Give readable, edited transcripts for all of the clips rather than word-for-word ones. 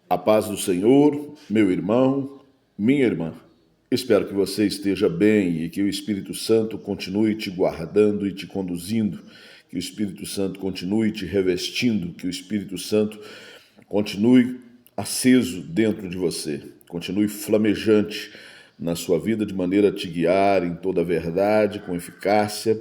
A paz do Senhor, meu irmão, minha irmã. Espero que você esteja bem e que o Espírito Santo continue te guardando e te conduzindo, que o Espírito Santo continue te revestindo, que o Espírito Santo continue aceso dentro de você, continue flamejante na sua vida de maneira a te guiar em toda a verdade, com eficácia,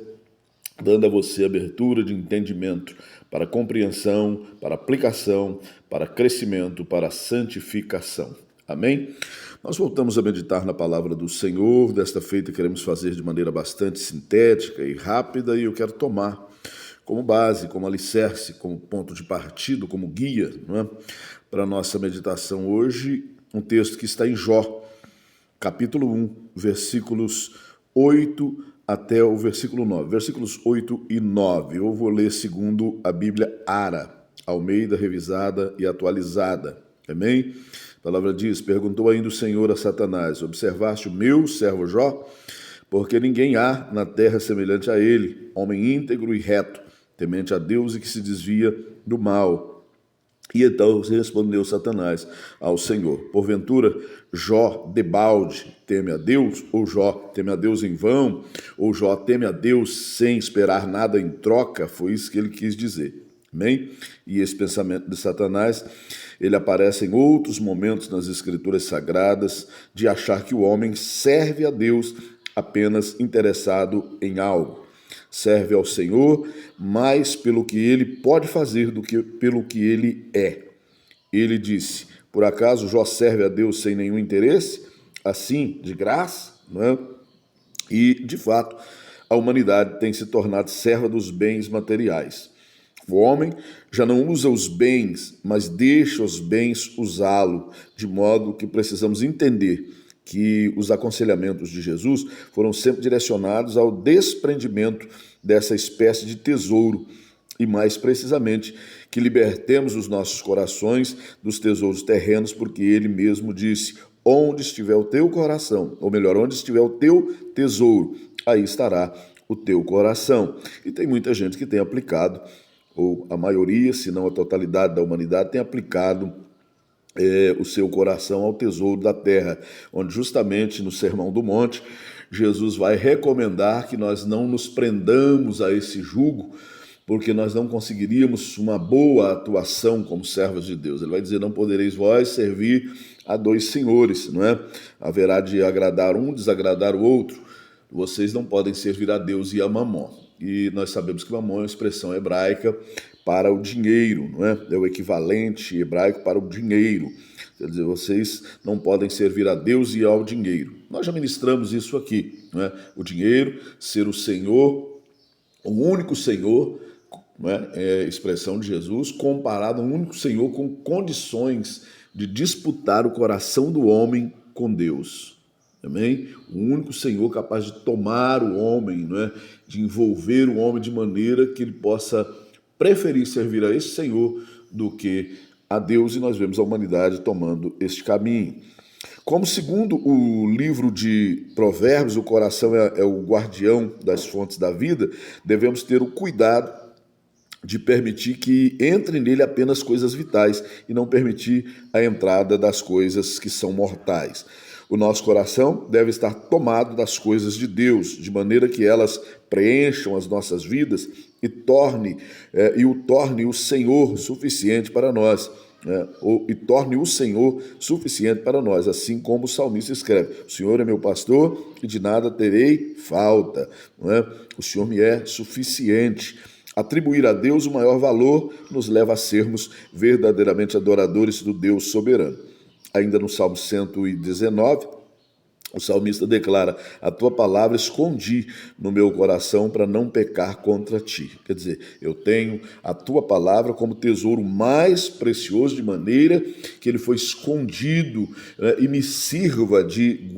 dando a você abertura de entendimento para compreensão, para aplicação, para crescimento, para santificação. Amém? Nós voltamos a meditar na palavra do Senhor. Desta feita queremos fazer de maneira bastante sintética e rápida, e eu quero tomar como base, como alicerce, como ponto de partida, como guia, não é? Para a nossa meditação hoje, um texto que está em Jó, capítulo 1, versículos 8 até o versículo 9. Versículos 8 e 9. Eu vou ler segundo a Bíblia Ara, Almeida, revisada e atualizada. Amém? A palavra diz: perguntou ainda o Senhor a Satanás: observaste o meu servo Jó? Porque ninguém há na terra semelhante a ele, homem íntegro e reto, temente a Deus e que se desvia do mal. E então respondeu Satanás ao Senhor: porventura Jó debalde teme a Deus? Ou Jó teme a Deus em vão? Ou Jó teme a Deus sem esperar nada em troca? Foi isso que ele quis dizer. Amém? E esse pensamento de Satanás, ele aparece em outros momentos nas Escrituras Sagradas, de achar que o homem serve a Deus apenas interessado em algo. Serve ao Senhor mais pelo que ele pode fazer do que pelo que ele é. Ele disse: por acaso Jó serve a Deus sem nenhum interesse? Assim, de graça? Não é? E, de fato, a humanidade tem se tornado serva dos bens materiais. O homem já não usa os bens, mas deixa os bens usá-lo, de modo que precisamos entender que os aconselhamentos de Jesus foram sempre direcionados ao desprendimento dessa espécie de tesouro e, mais precisamente, que libertemos os nossos corações dos tesouros terrenos, porque ele mesmo disse: onde estiver o teu coração, ou melhor, onde estiver o teu tesouro, aí estará o teu coração. E tem muita gente que tem aplicado, ou a maioria, se não a totalidade da humanidade, tem aplicado o seu coração ao tesouro da terra, onde justamente no Sermão do Monte, Jesus vai recomendar que nós não nos prendamos a esse jugo, porque nós não conseguiríamos uma boa atuação como servos de Deus. Ele vai dizer: não podereis vós servir a dois senhores, não é? Haverá de agradar um, desagradar o outro. Vocês não podem servir a Deus e a Mamon. E nós sabemos que Mamon é uma expressão hebraica para o dinheiro, não é? É o equivalente hebraico para o dinheiro. Quer dizer, vocês não podem servir a Deus e ao dinheiro. Nós já ministramos isso aqui, não é? O dinheiro ser o Senhor, o único Senhor, não é? É a expressão de Jesus, comparado a um único Senhor com condições de disputar o coração do homem com Deus. Amém? O único Senhor capaz de tomar o homem, não é? De envolver o homem de maneira que ele possa preferir servir a esse Senhor do que a Deus, e nós vemos a humanidade tomando este caminho. Como segundo o livro de Provérbios, o coração é o guardião das fontes da vida, devemos ter o cuidado de permitir que entre nele apenas coisas vitais e não permitir a entrada das coisas que são mortais. O nosso coração deve estar tomado das coisas de Deus, de maneira que elas preencham as nossas vidas e o torne o Senhor suficiente para nós. E torne o Senhor suficiente para nós, assim como o salmista escreve: o Senhor é meu pastor e de nada terei falta. Não é? O Senhor me é suficiente. Atribuir a Deus o maior valor nos leva a sermos verdadeiramente adoradores do Deus soberano. Ainda no Salmo 119, o salmista declara: a tua palavra escondi no meu coração para não pecar contra ti. Quer dizer, eu tenho a tua palavra como tesouro mais precioso, de maneira que ele foi escondido, e me sirva de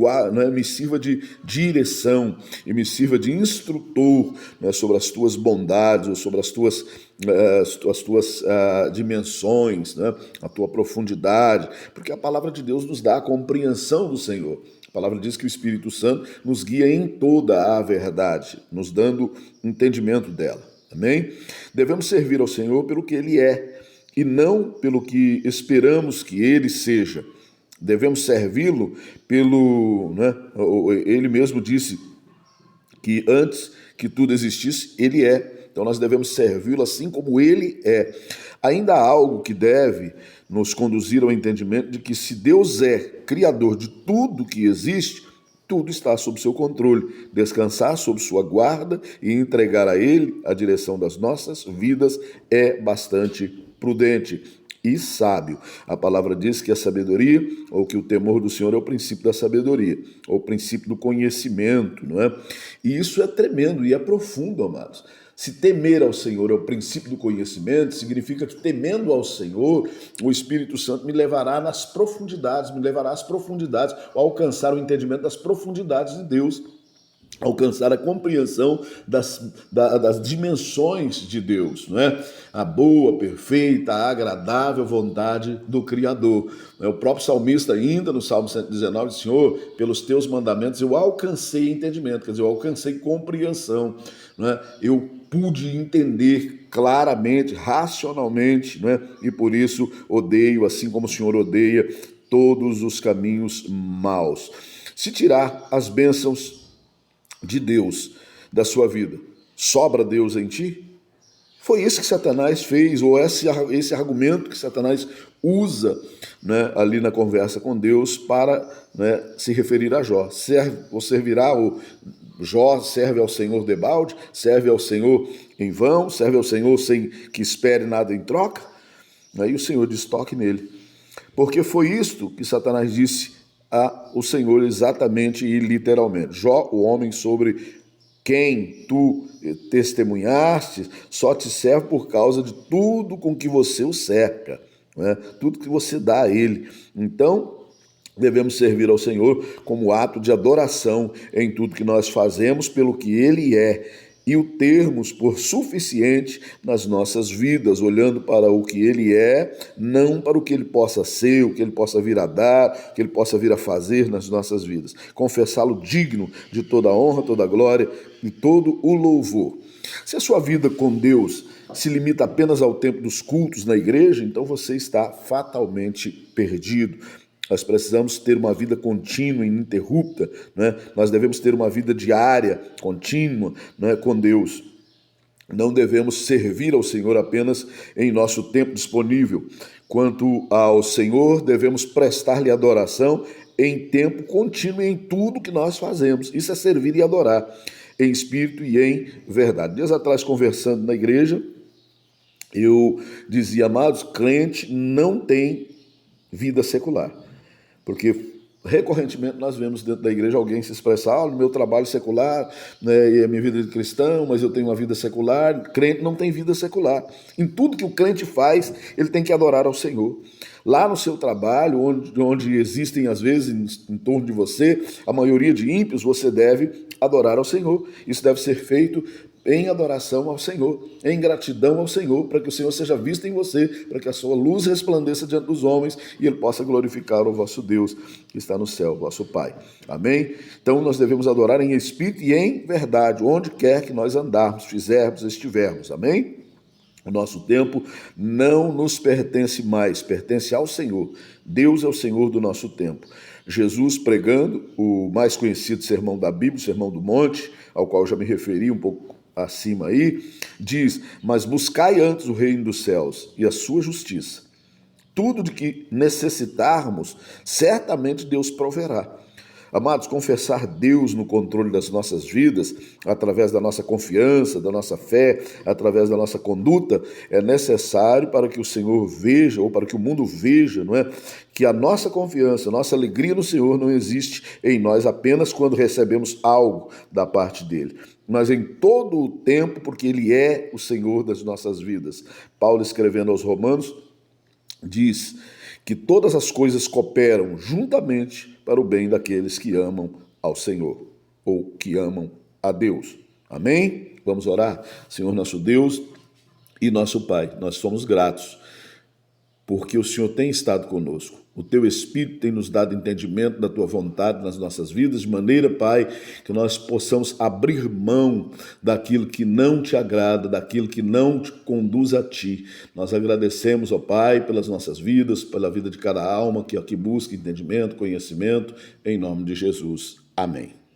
direção, e me sirva de instrutor, sobre as tuas bondades, ou sobre as tuas dimensões, a tua profundidade, porque a palavra de Deus nos dá a compreensão do Senhor. A palavra diz que o Espírito Santo nos guia em toda a verdade, nos dando entendimento dela. Amém? Devemos servir ao Senhor pelo que Ele é e não pelo que esperamos que ele seja. Devemos servi-lo pelo, né? Ele mesmo disse que antes que tudo existisse, ele é. Então nós devemos servi-lo assim como ele é. Ainda há algo que deve nos conduzir ao entendimento de que se Deus é criador de tudo que existe, tudo está sob seu controle. Descansar sob sua guarda e entregar a ele a direção das nossas vidas é bastante prudente e sábio. A palavra diz que a sabedoria, ou que o temor do Senhor é o princípio da sabedoria, ou o princípio do conhecimento, não é? E isso é tremendo e é profundo, amados. Se temer ao Senhor é o princípio do conhecimento, significa que temendo ao Senhor, o Espírito Santo me levará nas profundidades, me levará às profundidades, a alcançar o entendimento das profundidades de Deus, alcançar a compreensão das dimensões de Deus, não é? A boa, perfeita, agradável vontade do Criador. O próprio salmista ainda, no Salmo 119, diz: Senhor, pelos teus mandamentos eu alcancei entendimento, quer dizer, eu alcancei compreensão, não é? Eu pude entender claramente, racionalmente, não é? E por isso odeio, assim como o Senhor odeia, todos os caminhos maus. Se tirar as bênçãos de Deus da sua vida, sobra Deus em ti? Foi isso que Satanás fez, ou esse argumento que Satanás usa, né, ali na conversa com Deus para, né, se referir a Jó. Jó serve ao Senhor debalde, serve ao Senhor em vão, serve ao Senhor sem que espere nada em troca. Aí o Senhor diz: toque nele. Porque foi isto que Satanás disse ao Senhor exatamente e literalmente. Jó, o homem sobre quem tu testemunhaste, só te serve por causa de tudo com que você o cerca, né? Tudo que você dá a ele. Então, devemos servir ao Senhor como ato de adoração em tudo que nós fazemos pelo que ele é, e o termos por suficiente nas nossas vidas, olhando para o que ele é, não para o que ele possa ser, o que ele possa vir a dar, o que ele possa vir a fazer nas nossas vidas. Confessá-lo digno de toda a honra, toda a glória e todo o louvor. Se a sua vida com Deus se limita apenas ao tempo dos cultos na igreja, então você está fatalmente perdido. Nós precisamos ter uma vida contínua e ininterrupta, né? Nós devemos ter uma vida diária, contínua, né, com Deus. Não devemos servir ao Senhor apenas em nosso tempo disponível. Quanto ao Senhor, devemos prestar-lhe adoração em tempo contínuo em tudo que nós fazemos. Isso é servir e adorar, em espírito e em verdade. Dias atrás, conversando na igreja, eu dizia: amados, crente não tem vida secular. Porque recorrentemente nós vemos dentro da igreja alguém se expressar: no meu trabalho secular, né, e a minha vida de cristão, mas eu tenho uma vida secular. Crente não tem vida secular. Em tudo que o crente faz, ele tem que adorar ao Senhor. Lá no seu trabalho, onde existem às vezes em torno de você a maioria de ímpios, você deve adorar ao Senhor. Isso deve ser feito em adoração ao Senhor, em gratidão ao Senhor, para que o Senhor seja visto em você, para que a sua luz resplandeça diante dos homens e ele possa glorificar o vosso Deus que está no céu, vosso Pai. Amém? Então nós devemos adorar em espírito e em verdade, onde quer que nós andarmos, fizermos, estivermos. Amém? O nosso tempo não nos pertence mais, pertence ao Senhor. Deus é o Senhor do nosso tempo. Jesus pregando o mais conhecido sermão da Bíblia, o Sermão do Monte, ao qual eu já me referi um pouco acima aí, diz: mas buscai antes o reino dos céus e a sua justiça. Tudo de que necessitarmos, certamente Deus proverá. Amados, confessar Deus no controle das nossas vidas, através da nossa confiança, da nossa fé, através da nossa conduta, é necessário para que o Senhor veja, ou para que o mundo veja, não é? Que a nossa confiança, a nossa alegria no Senhor não existe em nós apenas quando recebemos algo da parte dele, mas em todo o tempo, porque ele é o Senhor das nossas vidas. Paulo, escrevendo aos Romanos, diz que todas as coisas cooperam juntamente para o bem daqueles que amam ao Senhor, ou que amam a Deus. Amém? Vamos orar? Senhor nosso Deus e nosso Pai, nós somos gratos porque o Senhor tem estado conosco. O teu Espírito tem nos dado entendimento da tua vontade nas nossas vidas, de maneira, Pai, que nós possamos abrir mão daquilo que não te agrada, daquilo que não te conduz a ti. Nós agradecemos, ó Pai, pelas nossas vidas, pela vida de cada alma que aqui busca entendimento, conhecimento, em nome de Jesus. Amém.